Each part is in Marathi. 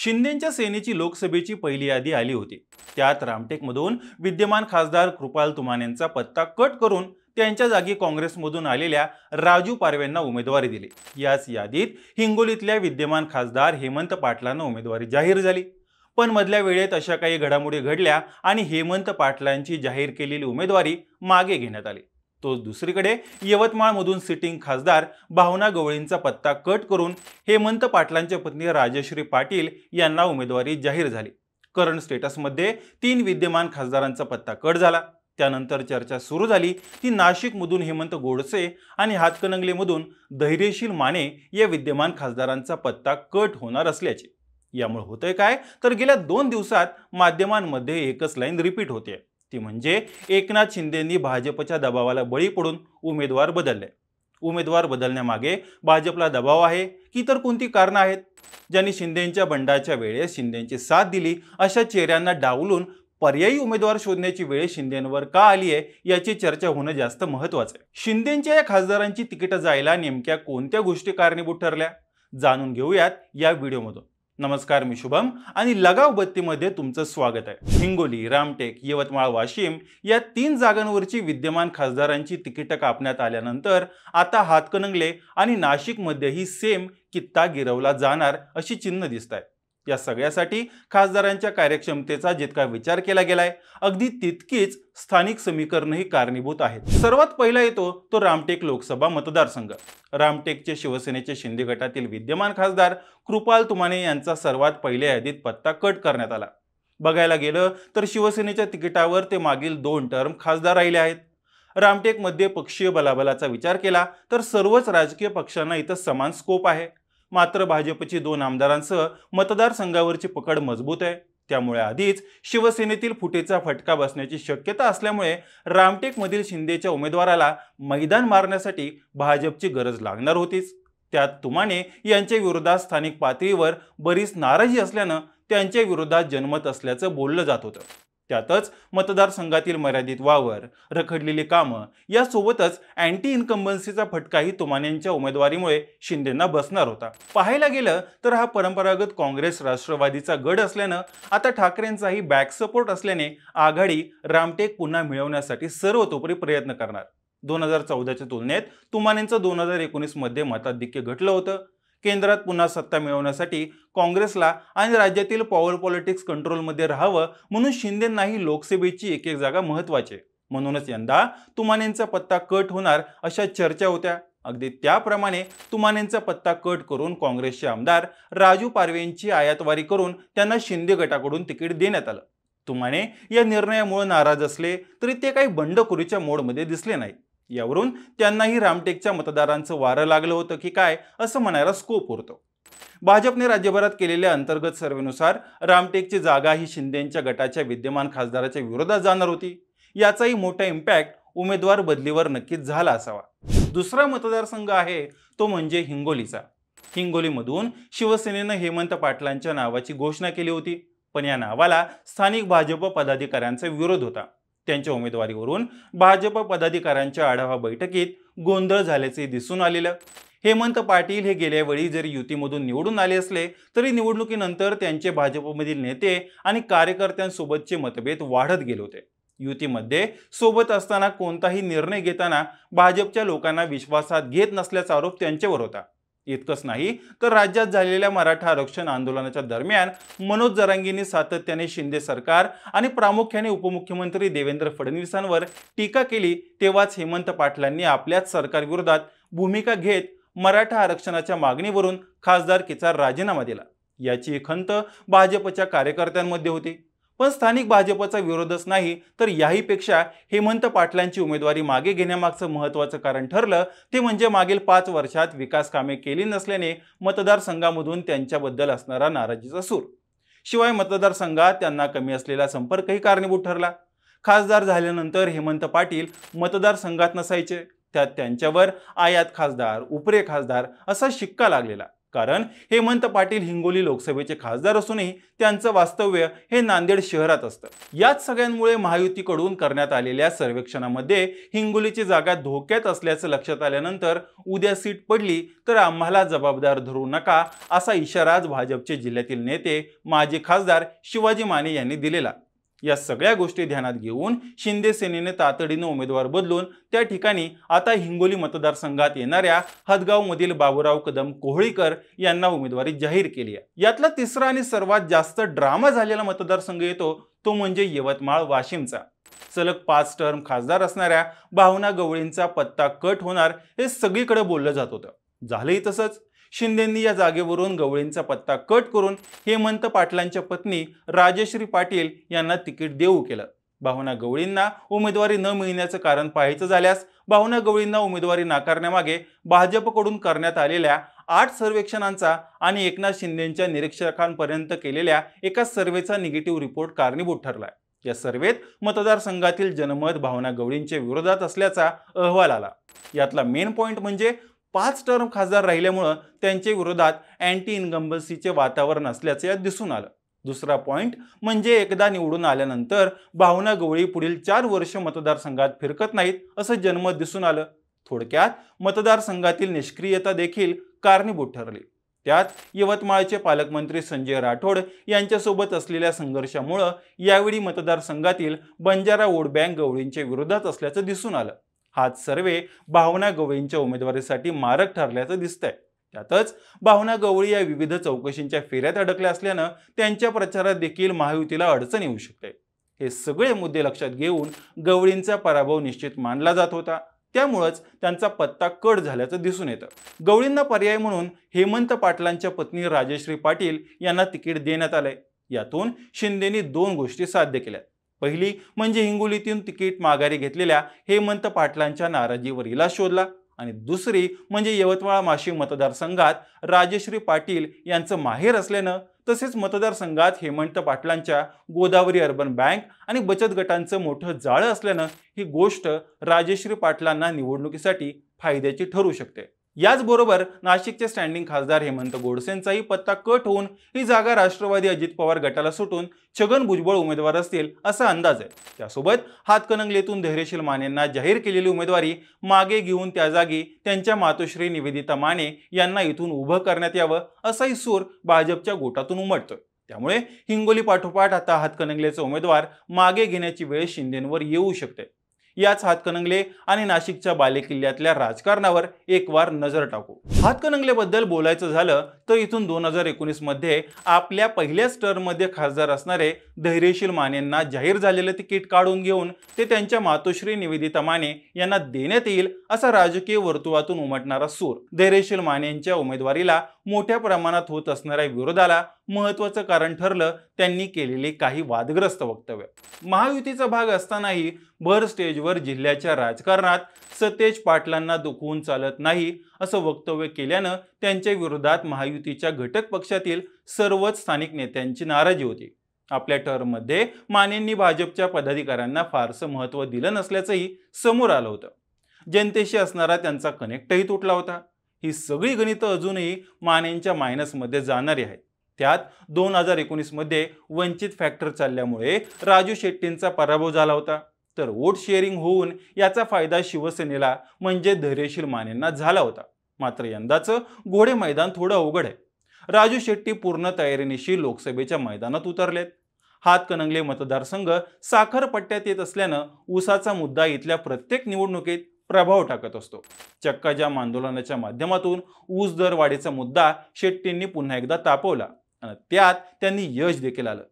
शिंदेंच्या सेनेची लोकसभेची पहिली यादी आली होती। त्यात रामटेकमधून विद्यमान खासदार कृपाल तुमानेंचा पत्ता कट करून त्यांच्या जागी काँग्रेसमधून आलेल्या राजू पारवेंना उमेदवारी दिली। याच यादीत हिंगोलीतल्या विद्यमान खासदार हेमंत पाटलांना उमेदवारी जाहीर झाली। पण मधल्या वेळेत अशा काही घडामोडी घडल्या आणि हेमंत पाटलांची जाहीर केलेली उमेदवारी मागे घेण्यात आली। तो दुसरीकडे यवतमाळमधून सिटिंग खासदार भावना गवळींचा पत्ता कट करून हेमंत पाटलांच्या पत्नी राजश्री पाटील यांना उमेदवारी जाहीर झाली। करंट स्टेटसमध्ये 3 विद्यमान खासदारांचा पत्ता कट झाला। त्यानंतर चर्चा सुरू झाली की नाशिकमधून हेमंत गोडसे आणि हातकणंगलेमधून धैर्यशील माने या विद्यमान खासदारांचा पत्ता कट होणार असल्याचे। यामुळे होतंय काय तर गेल्या 2 दिवसात माध्यमांमध्ये एकच लाईन रिपीट होते, ती म्हणजे एकनाथ शिंदेंनी भाजपच्या दबावाला बळी पडून उमेदवार बदलले। उमेदवार बदलण्यामागे भाजपला दबाव आहे की तर कोणती कारणं आहेत? ज्यांनी शिंदेंच्या बंडाच्या वेळेस शिंदेंची साथ दिली अशा चेहऱ्यांना डावलून पर्यायी उमेदवार शोधण्याची वेळ शिंदेंवर का आली आहे याची चर्चा होणं जास्त महत्त्वाचं आहे। शिंदेंच्या या खासदारांची तिकीट जायला नेमक्या कोणत्या गोष्टी कारणीभूत ठरल्या जाणून घेऊयात या व्हिडिओमधून। नमस्कार, मी शुभम आणि लगाव बत्तीमध्ये तुमचं स्वागत आहे। हिंगोली, रामटेक, यवतमाळ, वाशिम या 3 जागांवरची विद्यमान खासदारांची तिकीट कापण्यात आल्यानंतर आता हातकणंगले आणि नाशिकमध्येही सेम कित्ता गिरवला जाणार अशी चिन्ह दिसत आहेत। या सगळ्यासाठी खासदारांच्या कार्यक्षमतेचा जितका विचार केला गेलाय अगदी तितकीच स्थानिक समीकरणही कारणीभूत आहेत। सर्वात पहिला येतो तो रामटेक लोकसभा मतदारसंघ। रामटेकचे शिवसेनेचे शिंदे गटातील विद्यमान खासदार कृपाल तुमाने यांचा सर्वात पहिल्या यादीत पत्ता कट करण्यात आला। बघायला गेलं तर शिवसेनेच्या तिकिटावर ते मागील 2 टर्म खासदार राहिले आहेत। रामटेकमध्ये पक्षीय बलाबलाचा विचार केला तर सर्वच राजकीय पक्षांना इथं समान स्कोप आहे। मात्र भाजपची 2 आमदारांसह मतदारसंघावरची पकड मजबूत आहे। त्यामुळे आधीच शिवसेनेतील फुटीचा फटका बसण्याची शक्यता असल्यामुळे रामटेकमधील शिंदेच्या उमेदवाराला मैदान मारण्यासाठी भाजपची गरज लागणार होतीच। त्यात तुमाने यांच्या विरोधात स्थानिक पातळीवर बरीच नाराजी असल्यानं त्यांच्या विरोधात जनमत असल्याचं बोललं जात होतं। त्यातच मतदारसंघातील मर्यादित वावर, रखडलेली कामं यासोबतच अँटी इन्कम्बन्सीचा फटकाही तुमानेंच्या उमेदवारीमुळे शिंदेंना बसणार होता। पाहायला गेलं तर हा परंपरागत काँग्रेस राष्ट्रवादीचा गड असल्यानं आता ठाकरेंचाही बॅक सपोर्ट असल्याने आघाडी रामटेक पुन्हा मिळवण्यासाठी सर्वतोपरी प्रयत्न करणार। 2014च्या तुलनेत तुमानेंचं 2019 मध्ये मताधिक्य घटलं होतं। केंद्रात पुन्हा सत्ता मिळवण्यासाठी काँग्रेसला आणि राज्यातील पॉवर पॉलिटिक्स कंट्रोलमध्ये राहावं म्हणून शिंदेंनाही लोकसभेची एक जागा महत्त्वाची आहे। म्हणूनच यंदा तुमानेंचा पत्ता कट होणार अशा चर्चा होत्या। अगदी त्याप्रमाणे तुमानेंचा पत्ता कट करून काँग्रेसचे आमदार राजू पारवेंची आयातवारी करून त्यांना शिंदे गटाकडून तिकीट देण्यात आलं। तुमाने या निर्णयामुळे नाराज असले तरी ते काही बंडखोरीच्या मोडमध्ये दिसले नाही। यावरून त्यांनाही रामटेकच्या मतदारांचं वारं लागलं होतं की काय असं म्हणायला स्कोप उरतो। भाजपने राज्यभरात केलेल्या अंतर्गत सर्वेनुसार रामटेकची जागा ही शिंदेंच्या गटाच्या विद्यमान खासदाराच्या विरोधात जाणार होती। याचाही मोठा इम्पॅक्ट उमेदवार बदलीवर नक्कीच झाला असावा। दुसरा मतदारसंघ आहे तो म्हणजे हिंगोलीचा। हिंगोलीमधून शिवसेनेनं हेमंत पाटलांच्या नावाची घोषणा केली होती, पण या नावाला स्थानिक भाजप पदाधिकाऱ्यांचा विरोध होता। त्यांच्या उमेदवारीवरून भाजप पदाधिकाऱ्यांच्या आढावा बैठकीत गोंधळ झाल्याचे दिसून आलेलं। हेमंत पाटील हे गेल्या वेळी जरी युतीमधून निवडून आले असले तरी निवडणुकीनंतर त्यांचे भाजपमधील नेते आणि कार्यकर्त्यांसोबतचे मतभेद वाढत गेले होते। युतीमध्ये सोबत असताना कोणताही निर्णय घेताना भाजपच्या लोकांना विश्वासात घेत नसल्याचा आरोप त्यांच्यावर होता। इतकंच नाही तर राज्यात झालेल्या मराठा आरक्षण आंदोलनाच्या दरम्यान मनोज जरांगेंनी सातत्याने शिंदे सरकार आणि प्रामुख्याने उपमुख्यमंत्री देवेंद्र फडणवीसांवर टीका केली, तेव्हाच हेमंत पाटलांनी आपल्याच सरकारविरोधात भूमिका घेत मराठा आरक्षणाच्या मागणीवरून खासदारकीचा राजीनामा दिला। याची खंत भाजपच्या कार्यकर्त्यांमध्ये होती। पण स्थानिक भाजपचा विरोधच नाही तर याहीपेक्षा हेमंत पाटलांची उमेदवारी मागे घेण्यामागचं महत्त्वाचं कारण ठरलं ते म्हणजे मागील 5 वर्षात विकास कामे केली नसल्याने मतदारसंघामधून त्यांच्याबद्दल असणारा नाराजीचा सूर। शिवाय मतदारसंघात त्यांना कमी असलेला संपर्कही कारणीभूत ठरला। खासदार झाल्यानंतर हेमंत पाटील मतदारसंघात नसायचे, त्यात त्यांच्यावर आयात खासदार, उपरे खासदार असा शिक्का लागलेला। कारण हेमंत पाटील हिंगोली लोकसभेचे खासदार असूनही त्यांचं वास्तव्य हे नांदेड शहरात असतं। याच सगळ्यांमुळे महायुतीकडून करण्यात आलेल्या सर्वेक्षणामध्ये हिंगोलीची जागा धोक्यात असल्याचं लक्षात आल्यानंतर उद्या सीट पडली तर आम्हाला जबाबदार धरू नका असा इशारा आज भाजपचे जिल्ह्यातील नेते माजी खासदार शिवाजी माने यांनी दिलेला। या सगळ्या गोष्टी ध्यानात घेऊन शिंदे सेनेने तातडीने उमेदवार बदलून त्या ठिकाणी आता हिंगोली मतदारसंघात येणाऱ्या हदगावमधील बाबूराव कदम कोहळीकर यांना उमेदवारी जाहीर केली आहे। यातला तिसरा आणि सर्वात जास्त ड्रामा झालेला मतदारसंघ येतो तो म्हणजे यवतमाळ वाशिमचा। सलग 5 टर्म खासदार असणाऱ्या भावना गवळींचा पत्ता कट होणार हे सगळीकडे बोललं जात होतं। झालंही तसंच। शिंदेंनी या जागेवरून गवळींचा पत्ता कट करून हेमंत पाटलांच्या पत्नी राजश्री पाटील यांना तिकीट देऊ केलं। भावना गवळींना उमेदवारी न मिळण्याचं कारण पाहायचं झाल्यास भावना गवळींना उमेदवारी नाकारण्यामागे भाजपकडून करण्यात आलेल्या 8 सर्वेक्षणांचा आणि एकनाथ शिंदेंच्या निरीक्षकांपर्यंत केलेल्या एका सर्वेचा निगेटिव्ह रिपोर्ट कारणीभूत ठरलाय। या सर्वेत मतदारसंघातील जनमत भावना गवळींच्या विरोधात असल्याचा अहवाल आला। यातला मेन पॉइंट म्हणजे 5 टर्म खासदार राहिल्यामुळे त्यांच्या विरोधात अँटी इन्कम्बन्सीचे वातावरण असल्याचे यात दिसून आलं। दुसरा पॉइंट म्हणजे एकदा निवडून आल्यानंतर भावना गवळी पुढील 4 वर्ष मतदारसंघात फिरकत नाहीत असं जनमत दिसून आलं। थोडक्यात मतदारसंघातील निष्क्रियता देखील कारणीभूत ठरली। त्यात यवतमाळचे पालकमंत्री संजय राठोड यांच्यासोबत असलेल्या संघर्षामुळे यावेळी मतदारसंघातील बंजारा वोट बँक गवळींच्या विरोधात असल्याचं दिसून आलं। हाच सर्वे भावना गवळींच्या उमेदवारीसाठी मारक ठरल्याचं दिसतंय। त्यातच भावना गवळी या विविध चौकशींच्या फेऱ्यात अडकल्या असल्यानं त्यांच्या प्रचारात देखील महायुतीला अडचण येऊ शकते। हे सगळे मुद्दे लक्षात घेऊन गवळींचा पराभव निश्चित मानला जात होता, त्यामुळेच त्यांचा पत्ता कट झाल्याचं दिसून येतं। गवळींना पर्याय म्हणून हेमंत पाटलांच्या पत्नी राजश्री पाटील यांना तिकीट देण्यात आलंय। यातून शिंदेंनी 2 गोष्टी साध्य केल्या। पहिली म्हणजे हिंगोलीतून तिकीट माघारी घेतलेल्या हेमंत पाटलांच्या नाराजीवर इलाज शोधला आणि दुसरी म्हणजे यवतमाळ वाशिम मतदारसंघात राजश्री पाटील यांचं माहेर असल्यानं तसेच मतदारसंघात हेमंत पाटलांच्या गोदावरी अर्बन बँक आणि बचत गटांचं मोठं जाळं असल्यानं ही गोष्ट राजश्री पाटलांना निवडणुकीसाठी फायद्याची ठरू शकते। याचबरोबर नाशिकचे स्टँडिंग खासदार हेमंत गोडसेंचाही पत्ता कट होऊन ही जागा राष्ट्रवादी अजित पवार गटाला सुटून छगन भुजबळ उमेदवार असतील असा अंदाज आहे। त्यासोबत हातकणंगलेतून धैर्यशील मानेंना जाहीर केलेली उमेदवारी मागे घेऊन त्या जागी त्यांच्या मातोश्री निवेदिता माने यांना इथून उभं करण्यात यावं असाही सूर भाजपच्या गोटातून उमटतोय। त्यामुळे हिंगोली पाठोपाठ आता हातकणंगलेचे उमेदवार मागे घेण्याची वेळ शिंदेंवर येऊ शकते। याच हातकणंगले आणि नाशिकच्या बालेकिल्ल्यातल्या राजकारणावर एक वार नजर टाकू। हातकणंगलेबद्दल बोलायचं झालं तर इथून 2019 मध्ये आपल्या पहिल्याच टर्ममध्ये खासदार असणारे धैर्यशील मानेंना जाहीर झालेलं तिकीट काढून घेऊन ते त्यांच्या मातोश्री निवेदिता माने यांना देण्यात येईल असा राजकीय वर्तुळातून उमटणारा सूर धैर्यशील मानेंच्या उमेदवारीला मोठ्या प्रमाणात होत असणाऱ्या विरोधाला महत्त्वाचं कारण ठरलं त्यांनी केलेली काही वादग्रस्त वक्तव्य। महायुतीचा भाग असतानाही भर स्टेजवर जिल्ह्याच्या राजकारणात सतेज पाटलांना दुखवून चालत नाही असं वक्तव्य केल्यानं त्यांच्या विरोधात महायुतीच्या घटक पक्षातील सर्वच स्थानिक नेत्यांची नाराजी होती। आपल्या टर्ममध्ये मानेंनी भाजपच्या पदाधिकाऱ्यांना फारसं महत्त्व दिलं नसल्याचंही समोर आलं होतं। जनतेशी असणारा त्यांचा कनेक्टही तुटला होता। ही सगळी गणितं अजूनही मानेंच्या मायनसमध्ये जाणारी आहेत। त्यात 2019 मध्ये वंचित फॅक्टर चालल्यामुळे राजू शेट्टींचा पराभव झाला होता, तर वोट शेअरिंग होऊन याचा फायदा शिवसेनेला म्हणजे धैर्यशील मानेंना झाला होता। मात्र यंदाचं घोडे मैदान थोडं अवघड आहे। राजू शेट्टी पूर्ण तयारीनिशी लोकसभेच्या मैदानात उतरलेत। हातकणंगले मतदारसंघ साखरपट्ट्यात येत असल्यानं ऊसाचा मुद्दा इथल्या प्रत्येक निवडणुकीत प्रभाव टाकत असतो। चक्काजाम आंदोलनाच्या माध्यमातून ऊस दर वाढीचा मुद्दा शेट्टींनी पुन्हा एकदा तापवला आणि त्यात त्यांनी यश देखील आलं।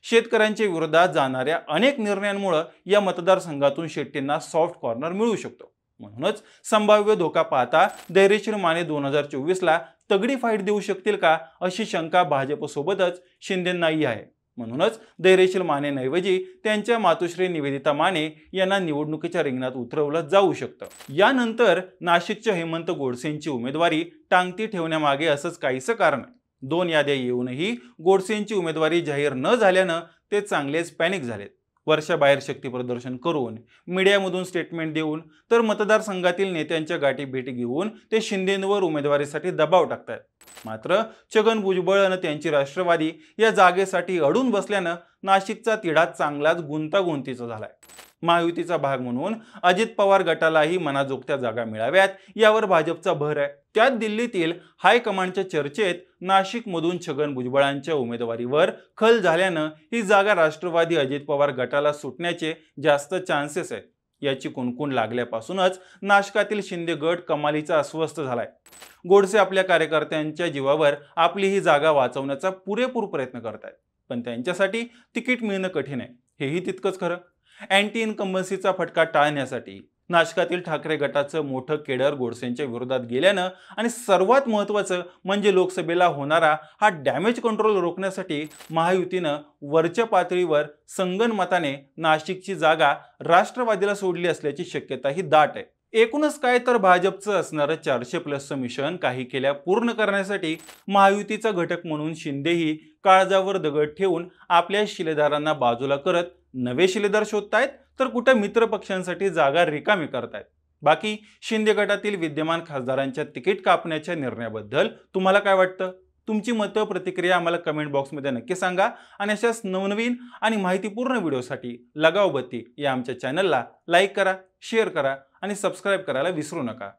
शेतकऱ्यांच्या विरोधात जाणाऱ्या अनेक निर्णयांमुळे या मतदारसंघातून शेट्टींना सॉफ्ट कॉर्नर मिळू शकतो। म्हणूनच संभाव्य धोका पाहता धैर्यशील माने 2024 ला तगडी फाईट देऊ शकतील का अशी शंका भाजपसोबतच शिंदेंनाही आहे। म्हणूनच धैर्यशील मानेंऐवजी त्यांच्या मातोश्री निवेदिता माने यांना निवडणुकीच्या रिंगणात उतरवलं जाऊ शकतं। यानंतर नाशिकच्या हेमंत गोडसेंची उमेदवारी टांगती ठेवण्यामागे असंच काहीसं कारण आहे। 2 याद्या येऊनही गोडसेंची उमेदवारी जाहीर न झाल्यानं ते चांगलेच पॅनिक झालेत। वर्षाबाहेर शक्ती प्रदर्शन करून, मीडियामधून स्टेटमेंट देऊन, तर मतदारसंघातील नेत्यांच्या गाठी भेटी घेऊन ते शिंदेंवर उमेदवारीसाठी दबाव टाकतात. मात्र छगन भुजबळ आणि त्यांची राष्ट्रवादी या जागेसाठी अडून बसल्यानं नाशिकचा तिढा चांगलाच गुंतागुंतीचा झालाय. महायुतीचा भाग म्हणून अजित पवार गटालाही मनाजोगत्या जागा मिळाव्यात यावर भाजपचा भर आहे. त्यात दिल्लीतील हायकमांडच्या चर्चेत नाशिकमधून छगन भुजबळांच्या उमेदवारीवर खल झाल्यानं ही जागा राष्ट्रवादी अजित पवार गटाला सुटण्याचे जास्त चान्सेस आहेत. याची कुणकुण लागल्यापासूनच नाशकातील शिंदे गट कमालीचा अस्वस्थ झालाय. गोडसे आपल्या कार्यकर्त्यांच्या जीवावर आपली ही जागा वाचवण्याचा पुरेपूर प्रयत्न करतायत, पण त्यांच्यासाठी तिकीट मिळणं कठीण आहे, हेही तितकंच खरं. अँटी इन्कम्बन्सीचा फटका टाळण्यासाठी नाशकातील ठाकरे गटाचं मोठं केडर गोडसेंच्या विरोधात गेल्यानं आणि सर्वात महत्त्वाचं म्हणजे लोकसभेला होणारा हा डॅमेज कंट्रोल रोखण्यासाठी महायुतीनं वरच्या पातळीवर संगनमताने नाशिकची जागा राष्ट्रवादीला सोडली असल्याची शक्यताही दाट आहे. एकूणच काय तर भाजपचं असणारं 400+ मिशन काही केल्या पूर्ण करण्यासाठी महायुतीचा घटक म्हणून शिंदेही काळजावर दगड ठेवून आपल्या शिलेदारांना बाजूला करत नवे शिलेदार शोधतायत, तर कुठे मित्र पक्षांसाठी जागा रिकामी करतायत. बाकी शिंदे गटातील विद्यमान खासदारांच्या तिकीट कापण्याच्या निर्णयाबद्दल तुम्हाला काय वाटतं? तुमची मतं प्रतिक्रिया आम्हाला कमेंट बॉक्समध्ये नक्की सांगा. आणि अशाच नवनवीन आणि माहितीपूर्ण व्हिडिओसाठी लगाव बत्ती या आमच्या चॅनलला लाईक करा, शेअर करा आणि सबस्क्राईब करायला विसरू नका.